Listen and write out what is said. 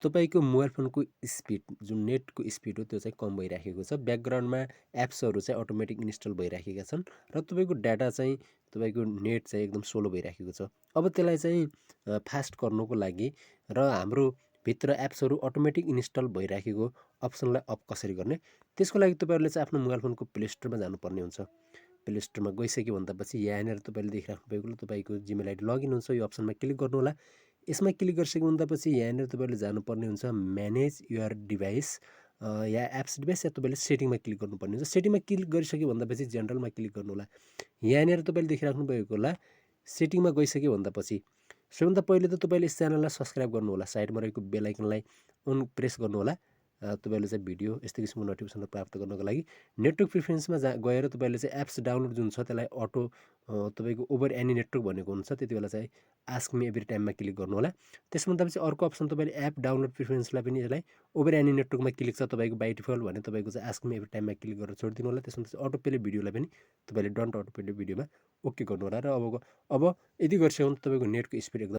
तपाईँको मोबाइल फोनको स्पिड जुन नेटको स्पिड हो त्यो चाहिँ कम भइराखेको छ। ब्याकग्राउन्डमा एप्सहरू चाहिँ अटोमेटिक इन्स्टल भइराखेका छन् र तपाईँको डाटा चाहिँ तपाईँको नेट चाहिँ एकदम स्लो भइराखेको छ। अब त्यसलाई चाहिँ फास्ट गर्नुको लागि र हाम्रो भित्र एप्सहरू अटोमेटिक इन्स्टल भइराखेको अप्सनलाई अफ कसरी गर्ने, त्यसको लागि तपाईँहरूले चाहिँ आफ्नो मोबाइल फोनको प्ले स्टोरमा जानुपर्ने हुन्छ। प्ले स्टोरमा गइसक्यो भन्दापछि यहाँनिर तपाईँले देखिराख्नु भएको तपाईँको जिमेल आइडी लगइन हुन्छ, यो अप्सनमा क्लिक गर्नुहोला। यसमा क्लिक गरिसक्यो भन्दापछि यहाँनिर तपाईँले जानुपर्ने हुन्छ म्यानेज युर डिभाइस या एप्स डिभाइस, या तपाईँले सेटिङमा क्लिक गर्नुपर्ने हुन्छ। सेटिङमा क्लिक गरिसक्यो भन्दापछि जेनरलमा क्लिक गर्नुहोला। यहाँनिर तपाईँले देखिराख्नु भएको होला सेटिङमा गइसक्यो भन्दापछि सबैभन्दा पहिले त तपाईँले यस च्यानललाई सब्सक्राइब गर्नुहोला। साइडमा रहेको बेल आइकनलाई अन प्रेस गर्नुहोला। तपाईँले चाहिँ भिडियो यस्तै किसिमको नोटिफिकेसन प्राप्त गर्नको लागि नेटवर्क प्रिफरेन्समा गएर तपाईँले चाहिँ एप्स डाउनलोड जुन छ त्यसलाई अटो तपाईँको ओभर एनी नेटवर्क भनेको हुन्छ, त्यति बेला चाहिँ आस्क मी एभ्री टाइममा क्लिक गर्नुहोला। त्यसभन्दा पछि अर्को अप्सन तपाईँले एप डाउनलोड प्रिफरेन्सलाई पनि यसलाई ओभर एनी नेटवर्कमा क्लिक छ तपाईँको बाइ डिफल्ट भने तपाईँको चाहिँ आस्क मी एभ्री टाइममा क्लिक गरेर छोडिदिनु होला। त्यसमा चाहिँ अटो प्ले भिडियोलाई पनि तपाईँले डन्ट अटो प्ले भिडियोमा ओके गर्नु होला। र अब यदि गरिसक्यो भने तपाईँको नेटको स्पिड एकदम